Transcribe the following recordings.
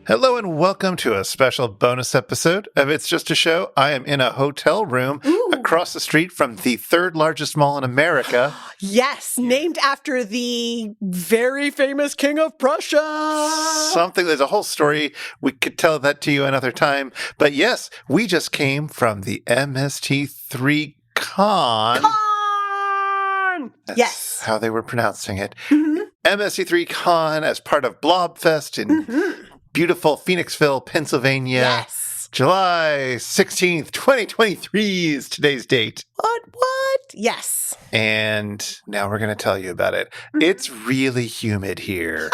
Hello and welcome to a special bonus episode of It's Just a Show. I am in a hotel room across the street from the third largest mall in America. Yes, named after the very famous King of Prussia. There's a whole story. We could tell that to you another time. But yes, we just came from the MST3Kon. Yes. How they were pronouncing it. Mm-hmm. MST3Kon as part of Blobfest in beautiful Phoenixville, Pennsylvania. Yes. July 16th, 2023 is today's date. What? Yes. And now we're going to tell you about it. It's really humid here.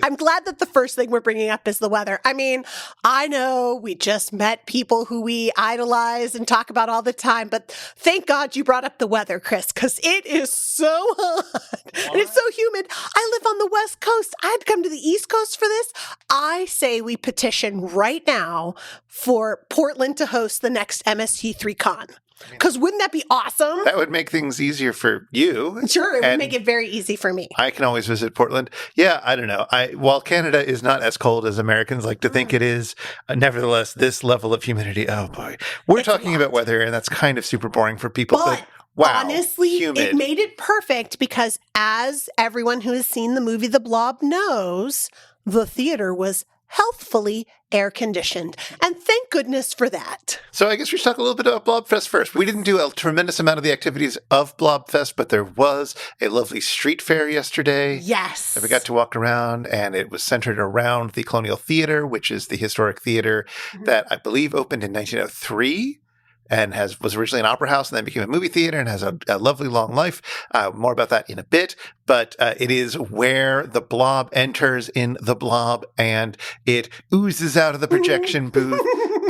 I'm glad that the first thing we're bringing up is the weather. I mean, I know we just met people who we idolize and talk about all the time, but thank God you brought up the weather, Chris, because it is so hot and it's so humid. I live on the West Coast. I had to come to the East Coast for this. I say we petition right now for Portland to host the next MST3Kon. Because wouldn't that be awesome? That would make things easier for you. Sure, it would make it very easy for me. I can always visit Portland. Yeah, I don't know. While Canada is not as cold as Americans like to think it is, nevertheless, this level of humidity, oh boy. We're talking about weather, and that's kind of super boring for people. But wow, honestly, humid. It made it perfect because as everyone who has seen the movie The Blob knows, the theater was healthfully air-conditioned. And thank goodness for that. So I guess we should talk a little bit about Blobfest first. We didn't do a tremendous amount of the activities of Blobfest, but there was a lovely street fair yesterday. Yes. That we got to walk around, and it was centered around the Colonial Theater, which is the historic theater that I believe opened in 1903. And was originally an opera house and then became a movie theater and has a lovely long life. More about that in a bit. But it is where the Blob enters in The Blob, and it oozes out of the projection booth.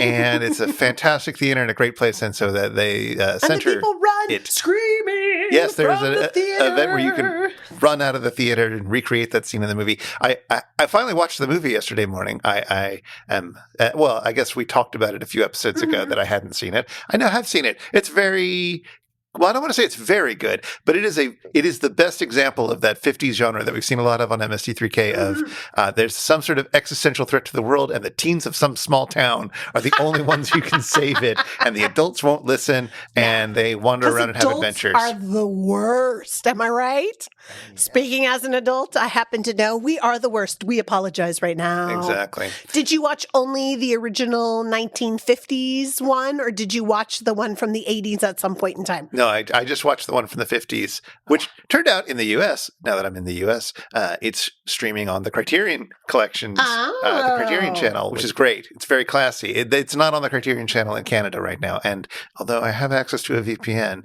And it's a fantastic theater and a great place. And so that they center and the people run it. Screaming. Yes, there's an the event where you can run out of the theater and recreate that scene in the movie. I finally watched the movie yesterday morning. I am, well, I guess we talked about it a few episodes ago that I hadn't seen it. I now have seen it. It's very... Well, I don't want to say it's very good, but it is the best example of that 50s genre that we've seen a lot of on MST3K of there's some sort of existential threat to the world, and the teens of some small town are the only ones who can save it, and the adults won't listen, and they wander around and have adventures. Adults are the worst. Am I right? Yeah. Speaking as an adult, I happen to know we are the worst. We apologize right now. Exactly. Did you watch only the original 1950s one, or did you watch the one from the 80s at some point in time? No, I just watched the one from the 50s, which turned out in the U.S., now that I'm in the U.S., it's streaming on the Criterion Collections, the Criterion Channel, which is great. It's very classy. It's not on the Criterion Channel in Canada right now. And although I have access to a VPN,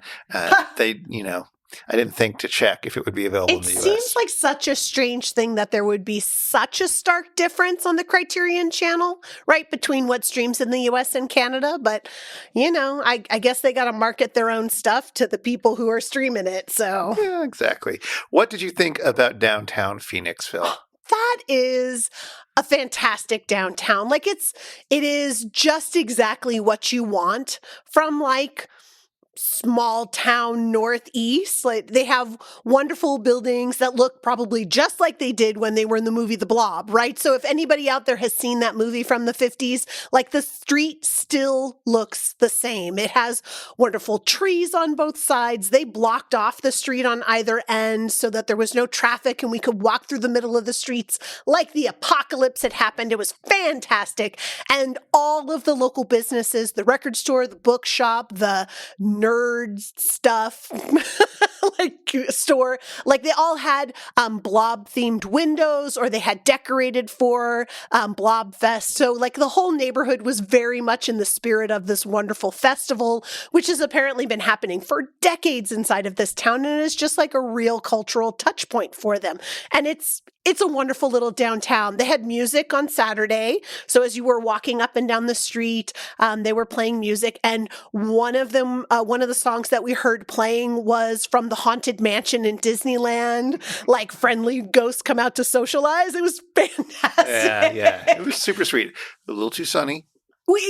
I didn't think to check if it would be available in the U.S. It seems like such a strange thing that there would be such a stark difference on the Criterion Channel, right, between what streams in the U.S. and Canada. But, I guess they got to market their own stuff to the people who are streaming it. So yeah, exactly. What did you think about downtown Phoenixville? That is a fantastic downtown. Like it is just exactly what you want from small town northeast. Like they have wonderful buildings that look probably just like they did when they were in the movie The Blob, right? So if anybody out there has seen that movie from the 50s, the street still looks the same. It has wonderful trees on both sides. They blocked off the street on either end so that there was no traffic and we could walk through the middle of the streets like the apocalypse had happened. It was fantastic. And all of the local businesses, the record store, the bookshop, the nerd stuff store, they all had Blob themed windows, or they had decorated for Blobfest. So the whole neighborhood was very much in the spirit of this wonderful festival, which has apparently been happening for decades inside of this town, and is just a real cultural touch point for them. And it's a wonderful little downtown. They had music on Saturday. So as you were walking up and down the street, they were playing music. And one of the songs that we heard playing was from the Haunted Mansion in Disneyland. Friendly ghosts come out to socialize. It was fantastic. Yeah. It was super sweet. A little too sunny.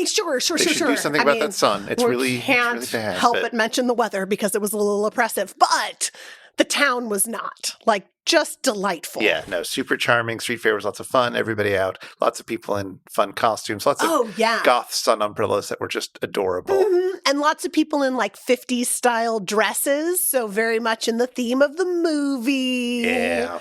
Sure. They should do something about that sun. It's really can't bad. help but mention the weather because it was a little oppressive. But The town was not. Like, just delightful. Yeah, no, super charming. Street fair was lots of fun. Everybody out. Lots of people in fun costumes. Lots of goths on umbrellas that were just adorable. Mm-hmm. And lots of people in like 50s style dresses. So very much in the theme of the movie. Yeah.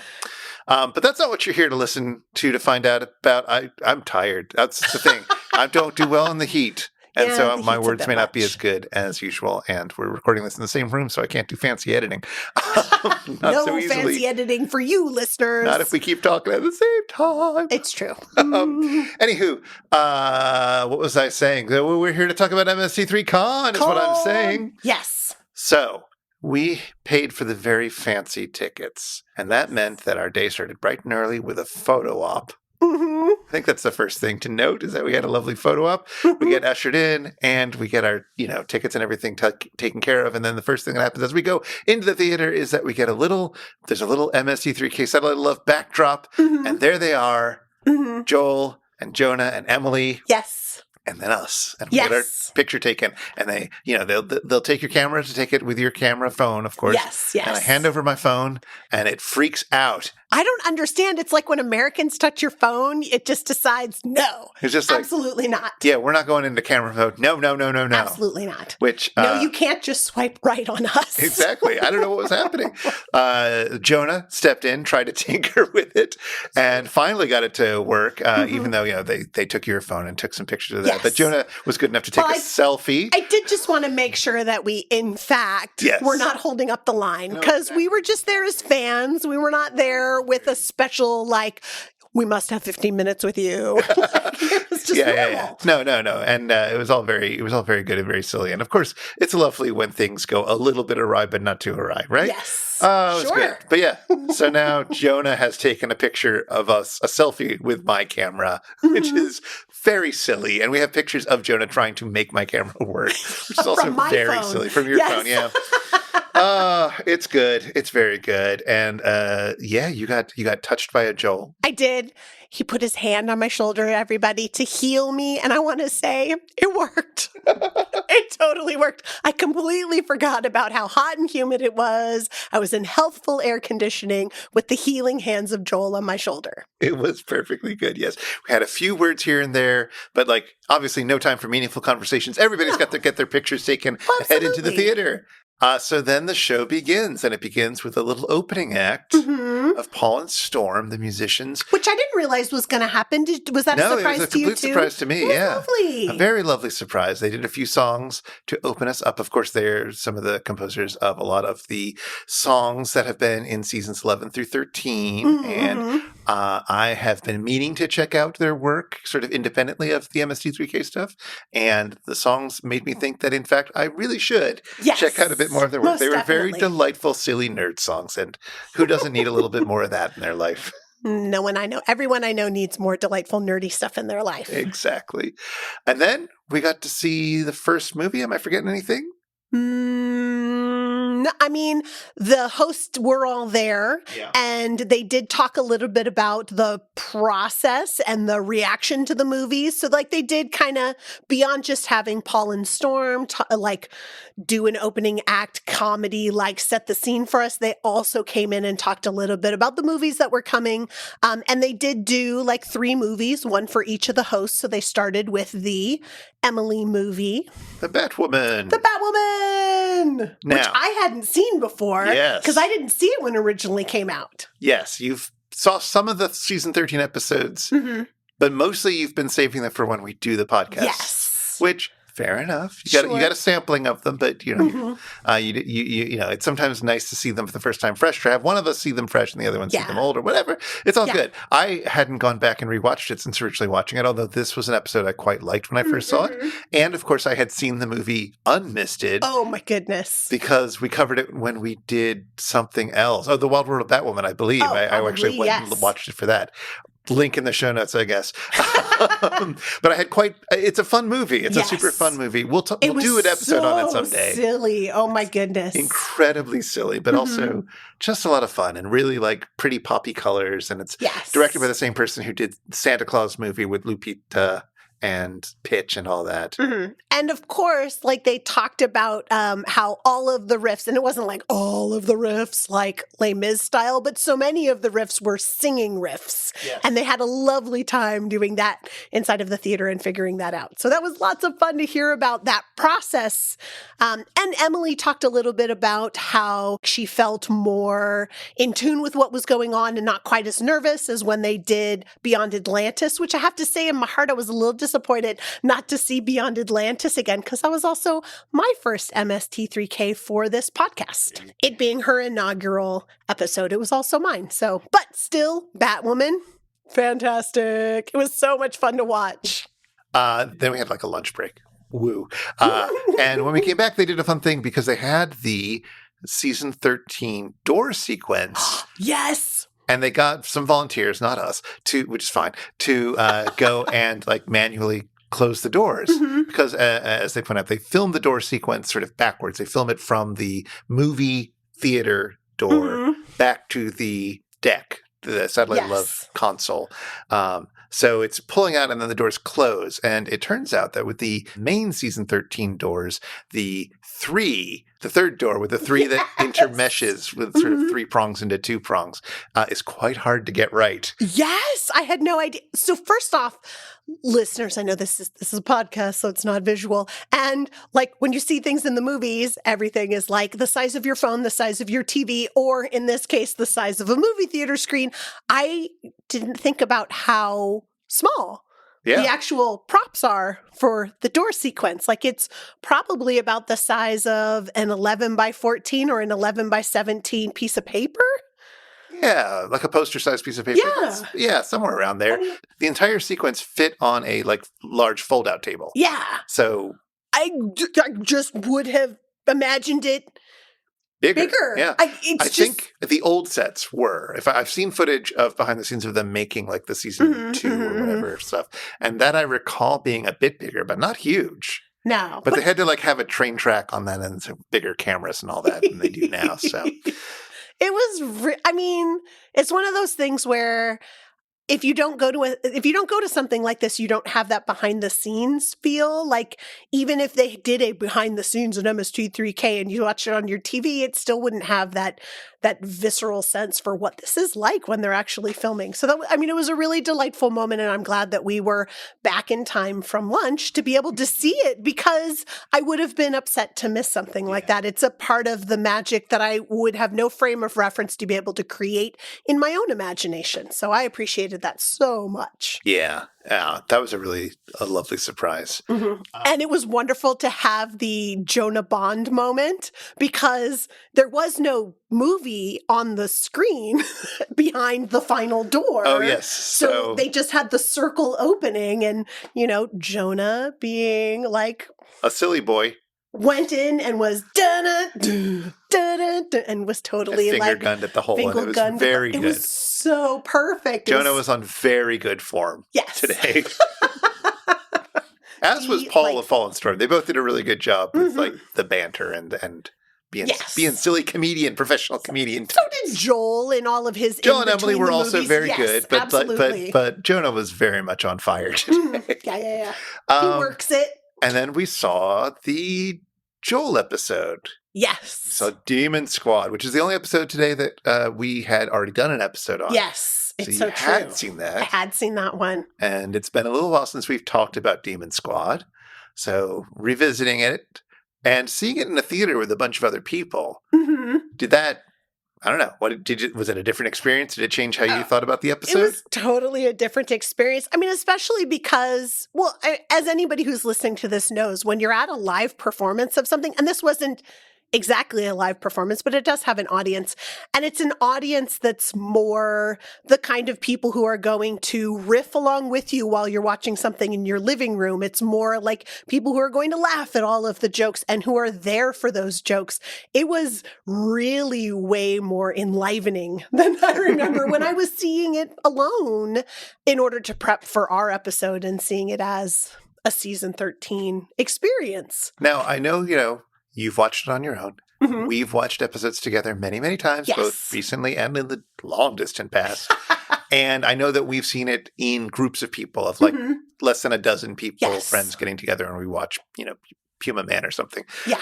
But that's not what you're here to listen to find out about. I'm tired. That's the thing. I don't do well in the heat. And so my words may not be as good as usual. And we're recording this in the same room, so I can't do fancy editing. No so fancy editing for you, listeners. Not if we keep talking at the same time. It's true. Anywho, what was I saying? We're here to talk about MST3Kon is what I'm saying. Yes. So we paid for the very fancy tickets. And that meant that our day started bright and early with a photo op. Mm-hmm. I think that's the first thing to note is that we had a lovely photo op. We get ushered in and we get our, tickets and everything taken care of. And then the first thing that happens as we go into the theater is that we get there's a little MST3K Satellite of Love backdrop. Mm-hmm. And there they are, Joel and Jonah and Emily. Yes. And then us. And we get our picture taken. And they, they'll take your camera to take it with your camera phone, of course. Yes. And I hand over my phone and it freaks out. I don't understand. It's like when Americans touch your phone, it just decides no. It's just like, absolutely not. Yeah, we're not going into camera mode. No. Absolutely not. Which no, you can't just swipe right on us. Exactly. I don't know what was happening. Jonah stepped in, tried to tinker with it, and finally got it to work. Even though they took your phone and took some pictures of that. Yes. But Jonah was good enough to take a selfie. I did just want to make sure that we, in fact, were not holding up the line because we were just there as fans. We were not there with a special we must have 15 minutes with you. It was just normal. Yeah. No. And it was all very good and very silly. And of course, it's lovely when things go a little bit awry, but not too awry, right? Yes. Oh, it was good. But yeah, so now Jonah has taken a picture of us, a selfie with my camera, which is very silly. And we have pictures of Jonah trying to make my camera work, which is also very silly. From your phone, yeah. It's good. It's very good. And you got touched by a Joel. I did. He put his hand on my shoulder, everybody, to heal me. And I want to say it worked. It totally worked. I completely forgot about how hot and humid it was. I was in healthful air conditioning with the healing hands of Joel on my shoulder. It was perfectly good. Yes. We had a few words here and there, but obviously no time for meaningful conversations. Everybody's got to get their pictures taken and head into the theater. So then the show begins, and it begins with a little opening act of Paul and Storm, the musicians. Which I didn't realize was going to happen. Was that a surprise to you, too? No, it was a complete surprise to me, yeah. Lovely. A very lovely surprise. They did a few songs to open us up. Of course, they're some of the composers of a lot of the songs that have been in seasons 11 through 13, and I have been meaning to check out their work sort of independently of the MST3K stuff, and the songs made me think that, in fact, I really should check out a bit more of their work. They were very delightful, silly nerd songs, and who doesn't need a little bit more of that in their life? No one I know. Everyone I know needs more delightful, nerdy stuff in their life. Exactly. And then we got to see the first movie. Am I forgetting anything? I mean, the hosts were all there, and they did talk a little bit about the process and the reaction to the movies. So, they did kind of, beyond just having Paul and Storm, do an opening act comedy, set the scene for us. They also came in and talked a little bit about the movies that were coming. And they did do 3 movies, one for each of the hosts. So they started with the Emily movie. The Batwoman. Now, which I hadn't seen before. Yes. Because I didn't see it when it originally came out. Yes. You've saw some of the season 13 episodes, but mostly you've been saving them for when we do the podcast. Yes. Which... Fair enough. You got a sampling of them, but it's sometimes nice to see them for the first time fresh. To have one of us see them fresh and the other one see them old or whatever. It's all good. I hadn't gone back and rewatched it since originally watching it, although this was an episode I quite liked when I first saw it. And of course, I had seen the movie Unmisted. Oh my goodness! Because we covered it when we did something else. Oh, The Wild World of Batwoman, I believe. I actually went and watched it for that. Link in the show notes, I guess. But I had it's a fun movie. It's a super fun movie. We'll do an episode on it someday. Silly. Oh my goodness. Incredibly silly, but also just a lot of fun and really pretty poppy colors. And it's directed by the same person who did Santa Claus movie with Lupita and pitch and all that. Mm-hmm. And of course, like they talked about how all of the riffs, and it wasn't like all of the riffs like Les Mis style, but so many of the riffs were singing riffs. Yes. And they had a lovely time doing that inside of the theater and figuring that out. So that was lots of fun to hear about that process. And Emily talked a little bit about how she felt more in tune with what was going on and not quite as nervous as when they did Beyond Atlantis, which I have to say in my heart, I was a little disappointed not to see Beyond Atlantis again, because that was also my first MST3K for this podcast. It being her inaugural episode, it was also mine. So, but still, Batwoman, fantastic. It was so much fun to watch. Then we had like a lunch break. Woo. And when we came back, they did a fun thing because they had the season 13 door sequence. Yes. And they got some volunteers, not us, which is fine, to go and like manually close the doors. Mm-hmm. Because as they point out, they filmed the door sequence sort of backwards. They film it from the movie theater door back to the deck, the Satellite Love console. So it's pulling out and then the doors close. And it turns out that with the main season 13 doors, the third door with the three that intermeshes with sort of 3 prongs into 2 prongs is quite hard to get right. Yes, I had no idea. So first off, listeners, I know this is a podcast, so it's not visual. And like when you see things in the movies, everything is like the size of your phone, the size of your TV, or in this case, the size of a movie theater screen. I didn't think about how small the actual props are for the door sequence. Like it's probably about the size of an 11 by 14 or an 11 by 17 piece of paper. Yeah, like a poster-sized piece of paper. Yeah. Somewhere around there. The entire sequence fit on a like large fold-out table. Yeah. So I just would have imagined it bigger. Yeah. I think the old sets were. I've seen footage of behind the scenes of them making like the season 2 or whatever stuff, and that I recall being a bit bigger, but not huge. No. But they had to like have a train track on that and some bigger cameras and all that than they do now. So it was, I mean, it's one of those things where if you don't go to something like this, you don't have that behind the scenes feel. Like even if they did a behind the scenes in MST3K and you watch it on your TV, it still wouldn't have that visceral sense for what this is like when they're actually filming. So it was a really delightful moment, and I'm glad that we were back in time from lunch to be able to see it, because I would have been upset to miss something like that. It's a part of the magic that I would have no frame of reference to be able to create in my own imagination. So I appreciated that so much. Yeah, that was a lovely surprise. Mm-hmm. And it was wonderful to have the Jonah Bond moment, because there was no movie on the screen behind the final door. Oh, yes. So they just had the circle opening, and, Jonah being like a silly boy went in and was and was totally finger gunned at the hole, and it was very good. It was so perfect. Jonah was on very good form today. As was Paul of Fallen Storm. They both did a really good job with like the banter and being silly comedian, professional comedian. So did Joel in all of his. Joel and Emily were also very good, absolutely. but Jonah was very much on fire today. Yeah. He works it. And then we saw the Joel episode. Yes. So Demon Squad, which is the only episode today that we had already done an episode on. Yes, it's so true. You had seen that. I had seen that one. And it's been a little while since we've talked about Demon Squad. So revisiting it and seeing it in a theater with a bunch of other people. Mm-hmm. Did that, I don't know, was it a different experience? Did it change how you thought about the episode? It was totally a different experience. I mean, especially because, as anybody who's listening to this knows, when you're at a live performance of something, and this wasn't exactly a live performance, but it does have an audience. And it's an audience that's more the kind of people who are going to riff along with you while you're watching something in your living room. It's more like people who are going to laugh at all of the jokes and who are there for those jokes. It was really way more enlivening than I remember when I was seeing it alone in order to prep for our episode and seeing it as a season 13 experience. Now, I know, you've watched it on your own. Mm-hmm. We've watched episodes together many, many times, both recently and in the long distant past. And I know that we've seen it in groups of people of like less than a dozen people, Yes. friends getting together, and we watch, Puma Man or something. Yeah.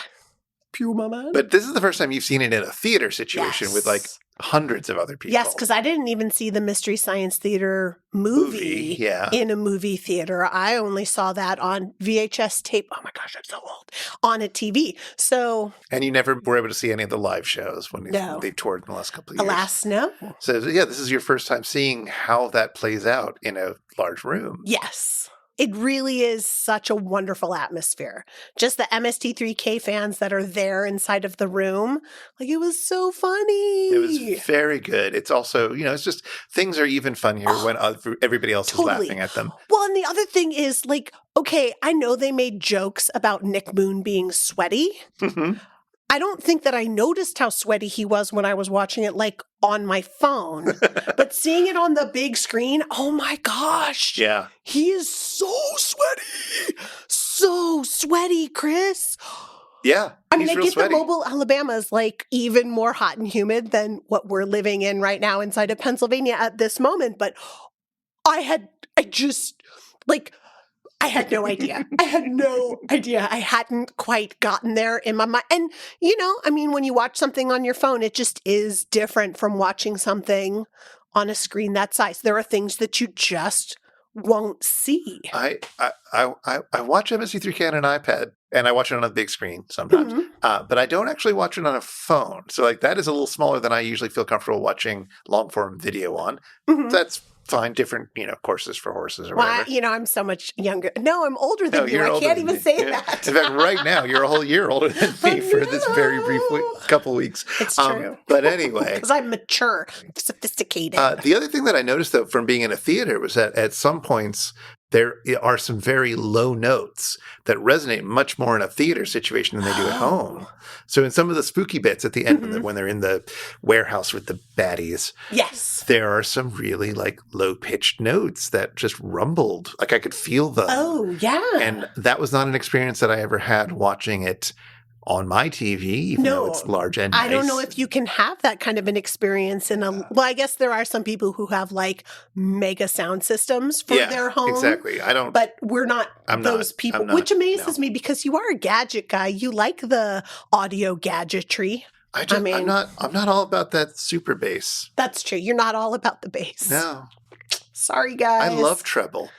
Puma Man. But this is the first time you've seen it in a theater situation with like hundreds of other people. Yes, because I didn't even see the Mystery Science Theater movie in a movie theater. I only saw that on VHS tape. Oh my gosh, I'm so old. On a TV. So. And you never were able to see any of the live shows when they toured in the last couple of years. Alas, no. So yeah, this is your first time seeing how that plays out in a large room. Yes. It really is such a wonderful atmosphere. Just the MST3K fans that are there inside of the room. Like, it was so funny. It was very good. It's also, it's just things are even funnier when everybody else is laughing at them. Well, and the other thing is, like, okay, I know they made jokes about Nick Moon being sweaty. Mm-hmm. I don't think that I noticed how sweaty he was when I was watching it, like, on my phone. But seeing it on the big screen, oh my gosh. Yeah. He is so sweaty. So sweaty, Chris. Yeah. I mean, I get sweaty. that Mobile, Alabama is like even more hot and humid than what we're living in right now inside of Pennsylvania at this moment. But I had no idea. I had no idea. I hadn't quite gotten there in my mind. And, I mean, when you watch something on your phone, it just is different from watching something on a screen that size. There are things that you just won't see. I watch MST3K on an iPad, and I watch it on a big screen sometimes. But I don't actually watch it on a phone. So, like, that is a little smaller than I usually feel comfortable watching long-form video on. That's fine. Different, courses for horses or whatever. I'm so much younger. No, I'm older than you. I can't even say that. In fact, right now, you're a whole year older than me for this very brief couple weeks. It's true. But anyway. Because I'm mature, sophisticated. The other thing that I noticed, though, from being in a theater was that at some points, there are some very low notes that resonate much more in a theater situation than they do at home. So in some of the spooky bits at the end, when they're in the warehouse with the baddies, yes, there are some really like low-pitched notes that just rumbled. Like I could feel them. Oh, yeah. And that was not an experience that I ever had watching it on my TV, even though it's large and nice. I don't know if you can have that kind of an experience in well, I guess there are some people who have like mega sound systems for their home. Exactly. But we're not those people, which amazes me because you are a gadget guy. You like the audio gadgetry. I'm not all about that super bass. That's true. You're not all about the bass. No. Sorry, guys. I love treble.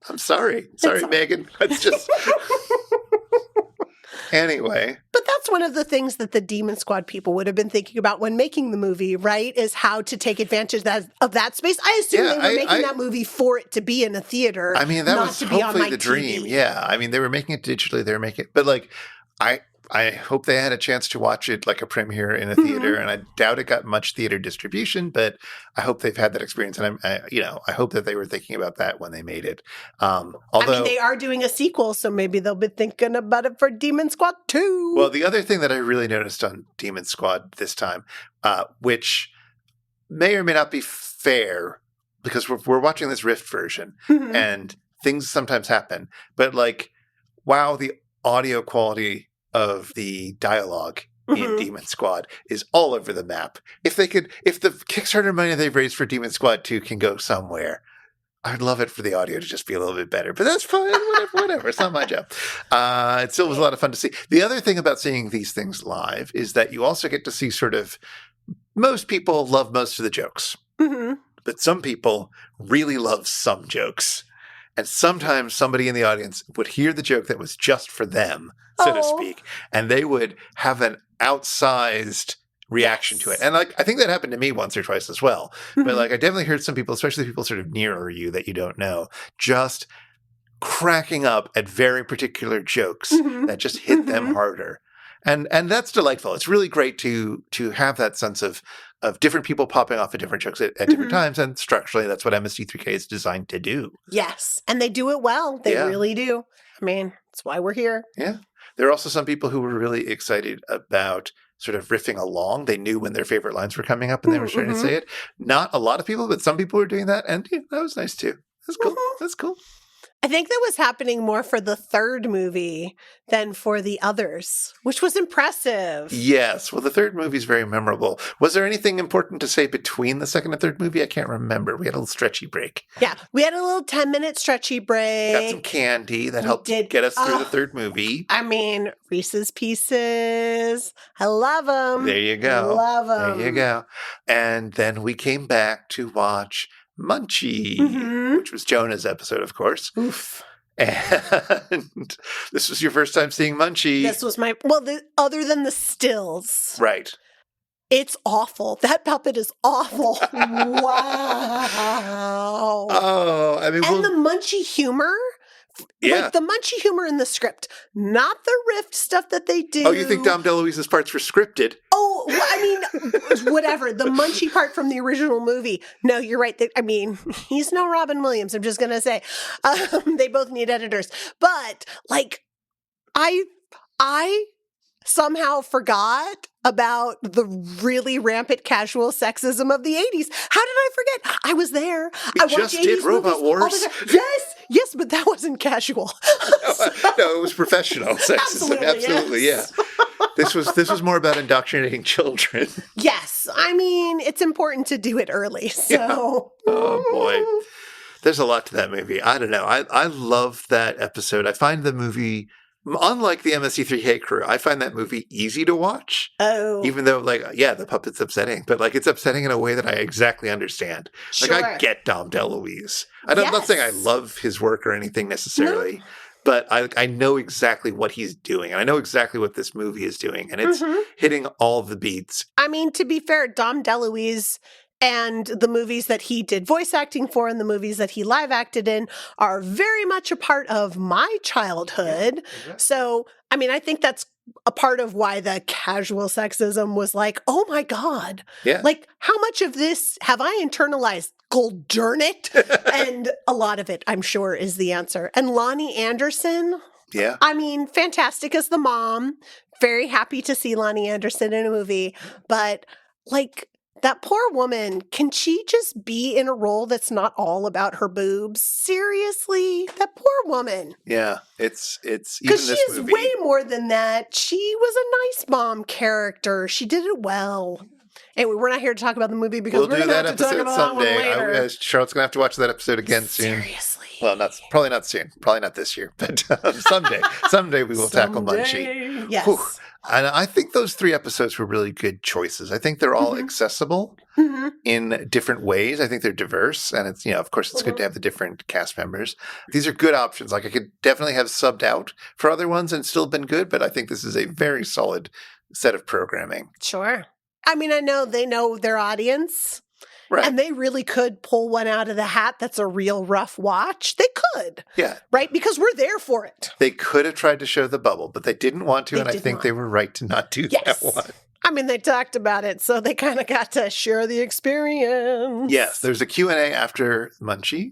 I'm sorry. Sorry, Megan. It's just... Anyway. But that's one of the things that the Demon Squad people would have been thinking about when making the movie, right? Is how to take advantage of that space. I assume they were making that movie for it to be in a theater. I mean, that was hopefully the dream. Yeah. I mean, they were making it digitally. They were making it. But like, I hope they had a chance to watch it like a premiere in a theater, and I doubt it got much theater distribution, but I hope they've had that experience, and I hope that they were thinking about that when they made it. Although they are doing a sequel, so maybe they'll be thinking about it for Demon Squad 2. Well, the other thing that I really noticed on Demon Squad this time, which may or may not be fair, because we're watching this Rift version, and things sometimes happen, but like, wow, the audio quality of the dialogue in Demon Squad is all over the map. If the Kickstarter money they've raised for Demon Squad 2 can go somewhere, I'd love it for the audio to just be a little bit better, but that's fine. Whatever. It's not my job. It still was a lot of fun to see. The other thing about seeing these things live is that you also get to see sort of, most people love most of the jokes, but some people really love some jokes. And sometimes somebody in the audience would hear the joke that was just for them, so to speak, and they would have an outsized reaction to it. And like, I think that happened to me once or twice as well. But like, I definitely heard some people, especially people sort of nearer you that you don't know, just cracking up at very particular jokes that just hit them harder. And that's delightful. It's really great to have that sense of different people popping off at different jokes at different times. And structurally, that's what MST3K is designed to do. Yes. And they do it well. They really do. I mean, that's why we're here. Yeah. There are also some people who were really excited about sort of riffing along. They knew when their favorite lines were coming up and they were starting to say it. Not a lot of people, but some people were doing that. And that was nice too. That's cool. That's cool. I think that was happening more for the third movie than for the others, which was impressive. Yes. Well, the third movie is very memorable. Was there anything important to say between the second and third movie? I can't remember. We had a little stretchy break. Yeah. We had a little 10-minute stretchy break. Got some candy that helped get us through the third movie. I mean, Reese's Pieces. I love them. There you go. Love them. There you go. And then we came back to watch Munchie, which was Jonah's episode, of course. Oof. And this was your first time seeing Munchie. This was other than the stills. Right. It's awful. That puppet is awful. Wow. Oh, I mean, and the Munchie humor. Yeah. Like the Munchie humor in the script, not the rift stuff that they do. Oh, you think Dom DeLuise's parts were scripted? Oh, well, I mean, whatever. The Munchie part from the original movie. No, you're right. I mean, he's no Robin Williams. I'm just going to say they both need editors. But like, I somehow forgot about the really rampant casual sexism of the 80s. How did I forget? I was there. I just did Robot Wars. Yes, but that wasn't casual. No, it was professional sexism. Absolutely, yes. Yeah. This was more about indoctrinating children. Yes, I mean, it's important to do it early. So, yeah. Oh boy, there's a lot to that movie. I don't know. I love that episode. I find the movie, unlike the MST3K crew, I find that movie easy to watch. Oh. Even though, like, yeah, the puppet's upsetting, but, like, it's upsetting in a way that I exactly understand. Sure. Like, I get Dom DeLuise. I'm not saying I love his work or anything necessarily, but I know exactly what he's doing. And I know exactly what this movie is doing. And it's hitting all the beats. I mean, to be fair, Dom DeLuise and the movies that he did voice acting for and the movies that he live acted in are very much a part of my childhood. Yeah, exactly. So, I mean, I think that's a part of why the casual sexism was like, oh my God. Yeah. Like, how much of this have I internalized? Gold darn it. And a lot of it, I'm sure, is the answer. And Lonnie Anderson. Yeah. I mean, fantastic as the mom. Very happy to see Lonnie Anderson in a movie. But, like, that poor woman, can she just be in a role that's not all about her boobs? Seriously? That poor woman. Yeah, it's even this movie. Because she is way more than that. She was a nice mom character. She did it well. Anyway, we're not here to talk about the movie because we're going to have to talk about that one later. Charlotte's going to have to watch that episode again soon. Seriously. Well, probably not soon. Probably not this year, but someday. Someday we will tackle Munchie. Yes. Whew. And I think those 3 episodes were really good choices. I think they're all accessible in different ways. I think they're diverse. And it's, of course, it's good to have the different cast members. These are good options. Like, I could definitely have subbed out for other ones and still been good, but I think this is a very solid set of programming. Sure. I mean, I know they know their audience. Right. And they really could pull one out of the hat that's a real rough watch. They could. Yeah. Right? Because we're there for it. They could have tried to show the bubble, but they didn't want to, and I think they were right to not do that one. I mean, they talked about it, so they kind of got to share the experience. Yes, there's a Q&A after Munchie,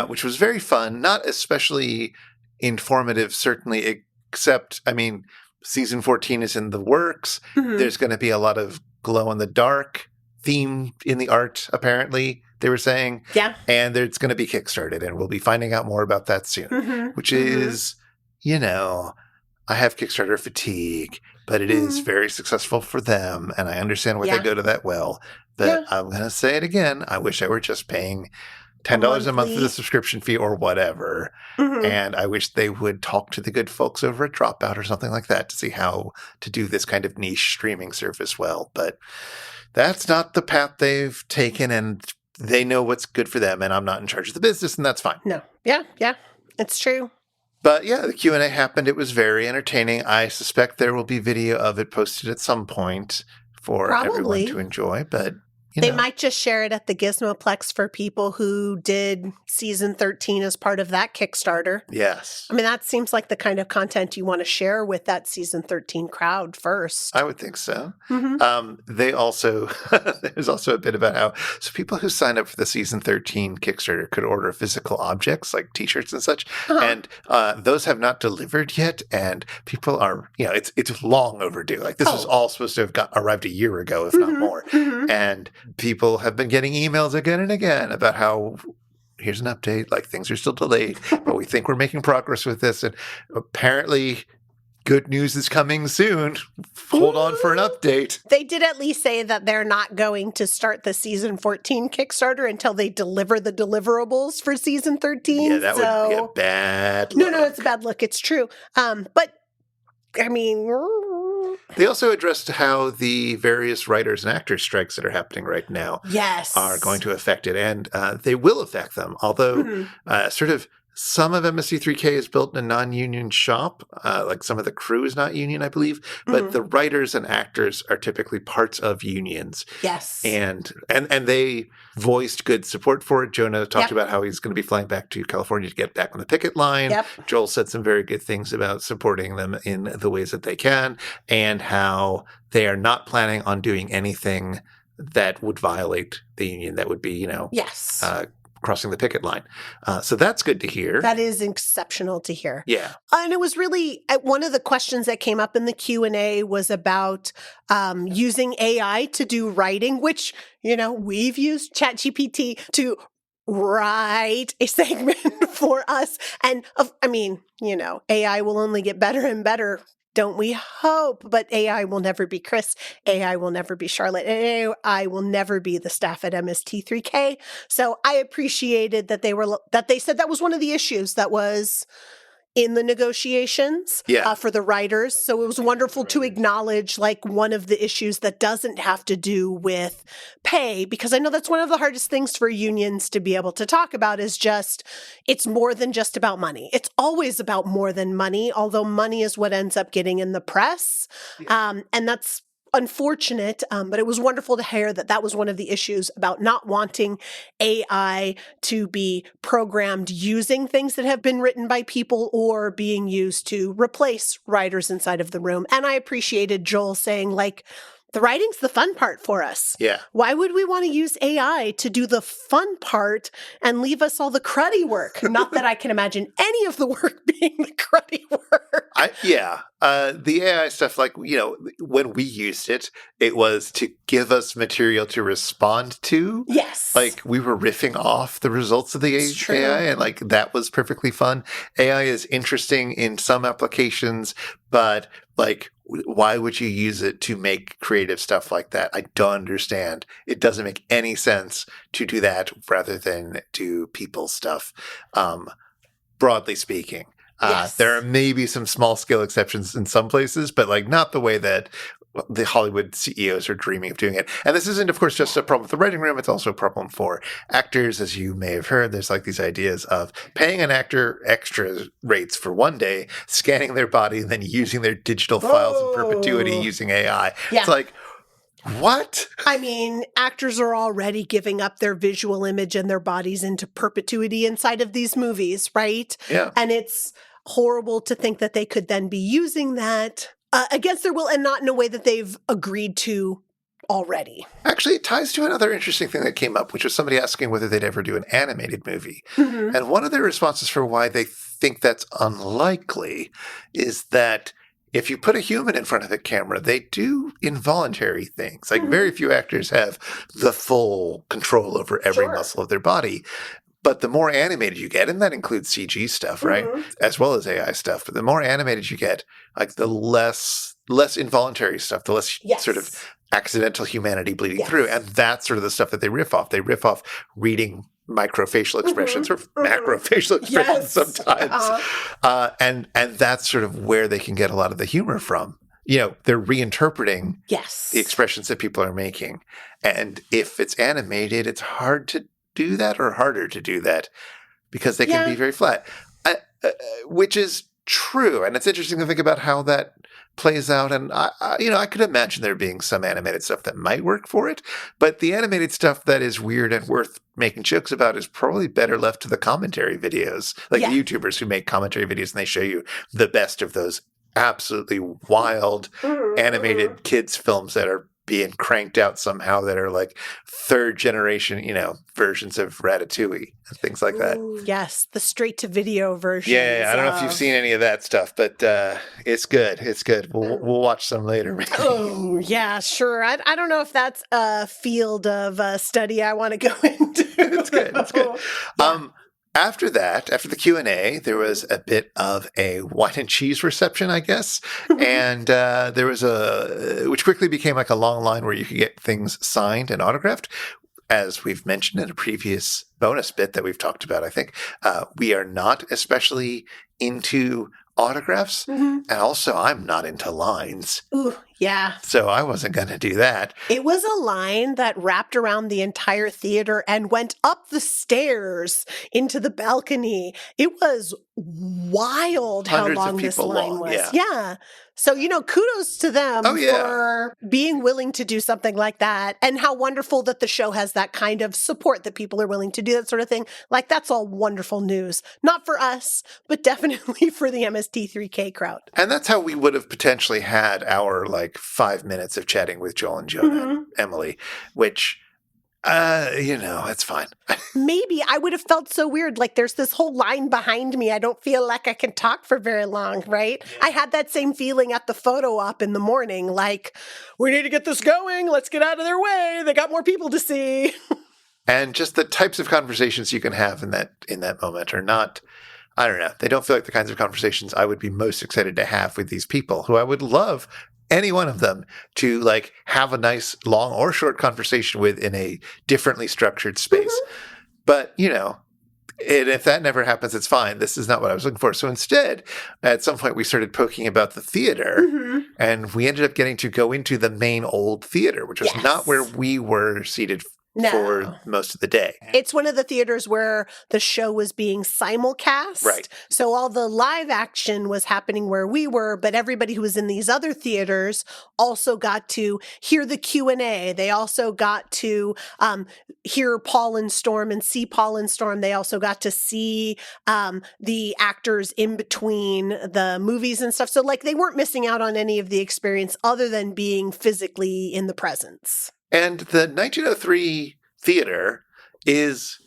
which was very fun, not especially informative, certainly, except, I mean, season 14 is in the works. There's going to be a lot of glow-in-the-dark theme in the art, apparently, they were saying. Yeah. And it's going to be kickstarted, and we'll be finding out more about that soon, which is, I have Kickstarter fatigue, but it is very successful for them, and I understand why they go to that well. But I'm going to say it again. I wish I were just paying $10 a month for the subscription fee or whatever. And I wish they would talk to the good folks over at Dropout or something like that to see how to do this kind of niche streaming service well. But that's not the path they've taken, and they know what's good for them, and I'm not in charge of the business, and that's fine. No. Yeah. It's true. But yeah, the Q&A happened. It was very entertaining. I suspect there will be video of it posted at some point for everyone to enjoy, but they might just share it at the Gizmoplex for people who did season 13 as part of that Kickstarter. Yes. I mean, that seems like the kind of content you want to share with that season 13 crowd first. I would think so. They also, there's also a bit about how, so people who sign up for the season 13 Kickstarter could order physical objects like t-shirts and such. And those have not delivered yet. And people are, it's long overdue. Like this was all supposed to have arrived a year ago, if not more. And people have been getting emails again and again about how here's an update. Like, things are still delayed, but we think we're making progress with this. And apparently good news is coming soon. Hold on for an update. They did at least say that they're not going to start the season 14 Kickstarter until they deliver the deliverables for season 13. Yeah, that would be a bad look. No, it's a bad look. It's true. But, I mean... They also addressed how the various writers and actors strikes that are happening right now are going to affect it. And they will affect them, although sort of some of MST3K is built in a non-union shop. Like some of the crew is not union, I believe. But the writers and actors are typically parts of unions. Yes. And they voiced good support for it. Jonah talked about how he's going to be flying back to California to get back on the picket line. Yep. Joel said some very good things about supporting them in the ways that they can, and how they are not planning on doing anything that would violate the union, that would be, Yes. Crossing the picket line. So that's good to hear. That is exceptional to hear. Yeah. And it was really, one of the questions that came up in the Q&A was about using AI to do writing, which, we've used ChatGPT to write a segment for us. And, AI will only get better and better. Don't we hope? But AI will never be Chris. AI will never be Charlotte. And AI will never be the staff at MST3K. So I appreciated that they said that was one of the issues that was in the negotiations for the writers. So it was wonderful to acknowledge one of the issues that doesn't have to do with pay, because I know that's one of the hardest things for unions to be able to talk about is just, it's more than just about money. It's always about more than money, although money is what ends up getting in the press. And that's unfortunate, but it was wonderful to hear that was one of the issues about not wanting AI to be programmed using things that have been written by people or being used to replace writers inside of the room. And I appreciated Joel saying, the writing's the fun part for us. Yeah. Why would we want to use AI to do the fun part and leave us all the cruddy work? Not that I can imagine any of the work being the cruddy work. The AI stuff, when we used it, it was to give us material to respond to. Yes. We were riffing off the results of the AI, and that was perfectly fun. AI is interesting in some applications, but why would you use it to make creative stuff like that? I don't understand. It doesn't make any sense to do that rather than do people stuff, broadly speaking. Yes. There are maybe some small scale exceptions in some places, but not the way that the Hollywood CEOs are dreaming of doing it. And this isn't, of course, just a problem with the writing room. It's also a problem for actors. As you may have heard, there's these ideas of paying an actor extra rates for one day, scanning their body, and then using their digital files in perpetuity using AI. Yeah. It's what? I mean, actors are already giving up their visual image and their bodies into perpetuity inside of these movies, right? Yeah. And it's horrible to think that they could then be using that against their will and not in a way that they've agreed to already. Actually, it ties to another interesting thing that came up, which was somebody asking whether they'd ever do an animated movie. Mm-hmm. And one of their responses for why they think that's unlikely is that if you put a human in front of a camera, they do involuntary things. Very few actors have the full control over every muscle of their body. But the more animated you get, and that includes CG stuff, right? As well as AI stuff. But the more animated you get, the less involuntary stuff, the less sort of accidental humanity bleeding through. And that's sort of the stuff that they riff off. They riff off reading microfacial expressions or macrofacial expressions sometimes. And that's sort of where they can get a lot of the humor from. They're reinterpreting the expressions that people are making. And if it's animated, it's hard to do that or harder to do that because they can be very flat, which is true. And it's interesting to think about how that plays out. And I could imagine there being some animated stuff that might work for it, but the animated stuff that is weird and worth making jokes about is probably better left to the commentary videos, the YouTubers who make commentary videos and they show you the best of those absolutely wild animated kids films that are being cranked out somehow that are like third generation, versions of Ratatouille and things like that. Ooh, yes, the straight to video version. Yeah, I don't know if you've seen any of that stuff, but it's good. It's good. We'll watch some later. Maybe. Oh, yeah, sure. I don't know if that's a field of study I want to go into. It's good. It's good. Yeah. After that, after the Q&A, there was a bit of a wine and cheese reception, I guess. And there was which quickly became like a long line where you could get things signed and autographed. As we've mentioned in a previous bonus bit that we've talked about, I think, we are not especially into autographs. Mm-hmm. And also, I'm not into lines. Ooh, yeah. So I wasn't going to do that. It was a line that wrapped around the entire theater and went up the stairs into the balcony. It was wild Hundreds how of long this people line long, was. yeah. So, kudos to them for being willing to do something like that, and how wonderful that the show has that kind of support, that people are willing to do that sort of thing. Like, that's all wonderful news. Not for us, but definitely for the MST3K crowd. And that's how we would have potentially had our 5 minutes of chatting with Joel and Jonah and Emily, which, it's fine. Maybe I would have felt so weird. Like, there's this whole line behind me. I don't feel like I can talk for very long, right? Yeah. I had that same feeling at the photo op in the morning. Like, we need to get this going. Let's get out of their way. They got more people to see. And just the types of conversations you can have in that moment are not, I don't know. They don't feel like the kinds of conversations I would be most excited to have with these people, who I would love any one of them to have a nice long or short conversation with in a differently structured space. But, if that never happens, it's fine. This is not what I was looking for. So instead, at some point, we started poking about the theater, and we ended up getting to go into the main old theater, which was not where we were seated for most of the day. It's one of the theaters where the show was being simulcast. Right. So all the live action was happening where we were, but everybody who was in these other theaters also got to hear the Q&A. They also got to hear Paul and Storm and see Paul and Storm. They also got to see the actors in between the movies and stuff. So they weren't missing out on any of the experience other than being physically in the presence. And the 1903 theater is,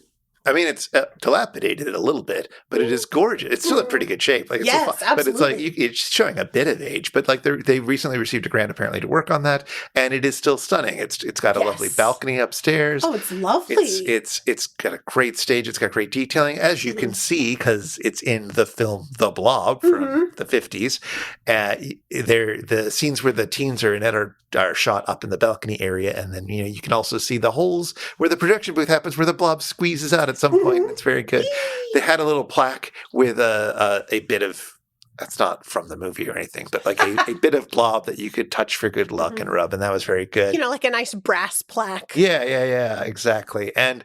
it's dilapidated a little bit, but it is gorgeous. It's still in pretty good shape. Yes, absolutely. But it's showing a bit of age. But they recently received a grant apparently to work on that, and it is still stunning. It's got a lovely balcony upstairs. Oh, it's lovely. It's got a great stage. It's got great detailing, as you can see, because it's in the film The Blob from the 50s. The scenes where the teens are in it are shot up in the balcony area, and then you can also see the holes where the projection booth happens, where the blob squeezes out at some point. It's very good. They had a little plaque with a bit of, that's not from the movie or anything, but a bit of blob that you could touch for good luck and rub, and that was very good. Like a nice brass plaque. Yeah, exactly. And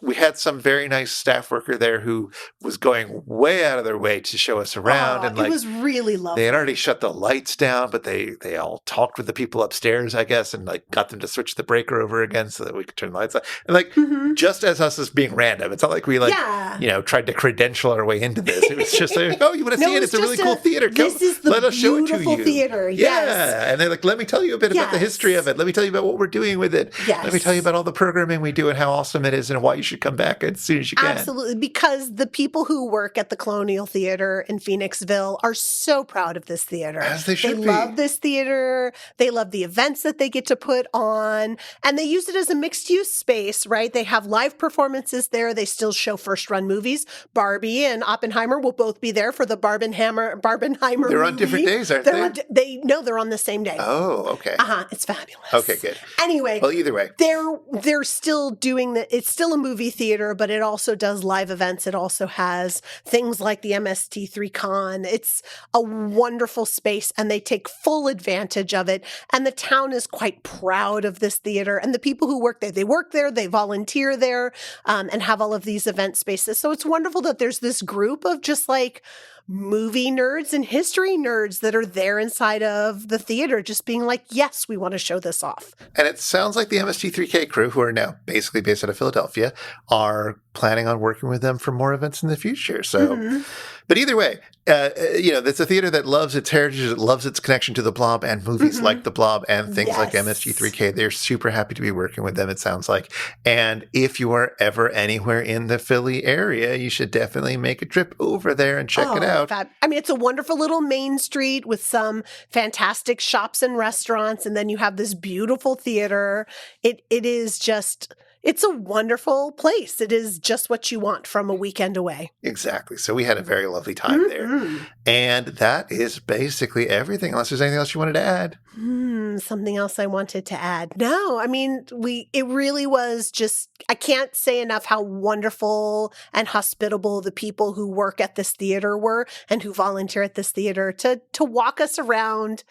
we had some very nice staff worker there who was going way out of their way to show us around. And it was really lovely. They had already shut the lights down, but they all talked with the people upstairs, I guess, and got them to switch the breaker over again so that we could turn the lights on. And just as us as being random, it's not like we tried to credential our way into this. It was just oh, you want to see it? It's a really cool theater. This is the let us show it to you. Theater. Yes. Yeah, and they're let me tell you a bit about the history of it. Let me tell you about what we're doing with it. Yes. Let me tell you about all the programming we do and how awesome it is and why you should come back as soon as you can. Absolutely, because the people who work at the Colonial Theater in Phoenixville are so proud of this theater. As they should be. They love this theater. They love the events that they get to put on, and they use it as a mixed-use space, right? They have live performances there. They still show first-run movies. Barbie and Oppenheimer will both be there for the Barbenheimer They're on movie. different days, aren't they? They're on the same day. Oh, okay. It's fabulous. Okay, good. Anyway, well, either way, they're still doing that. It's still a movie theater, but it also does live events. It also has things like the MST3Kon. It's a wonderful space, and they take full advantage of it. And the town is quite proud of this theater. And the people who work there, they volunteer there, and have all of these event spaces. So it's wonderful that there's this group of just movie nerds and history nerds that are there inside of the theater, just being yes, we want to show this off. And it sounds like the MST3K crew, who are now basically based out of Philadelphia, are planning on working with them for more events in the future. So, but either way, it's a theater that loves its heritage, it loves its connection to the Blob and movies like the Blob and things like MST3K. They're super happy to be working with them, it sounds like. And if you are ever anywhere in the Philly area, you should definitely make a trip over there and check it out. I mean, it's a wonderful little main street with some fantastic shops and restaurants, and then you have this beautiful theater. It is just... It's a wonderful place. It is just what you want from a weekend away. Exactly. So we had a very lovely time there. And that is basically everything, unless there's anything else you wanted to add. Something else I wanted to add. No, I mean, it really was just, I can't say enough how wonderful and hospitable the people who work at this theater were and who volunteer at this theater to walk us around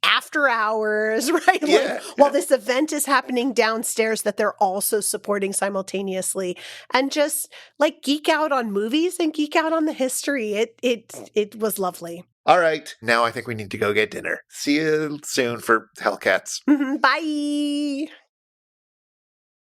after hours, right? While this event is happening downstairs that they're also supporting simultaneously, and just like geek out on movies and geek out on the history. It was lovely. All right. Now I think we need to go get dinner. See you soon for Hellcats. Bye.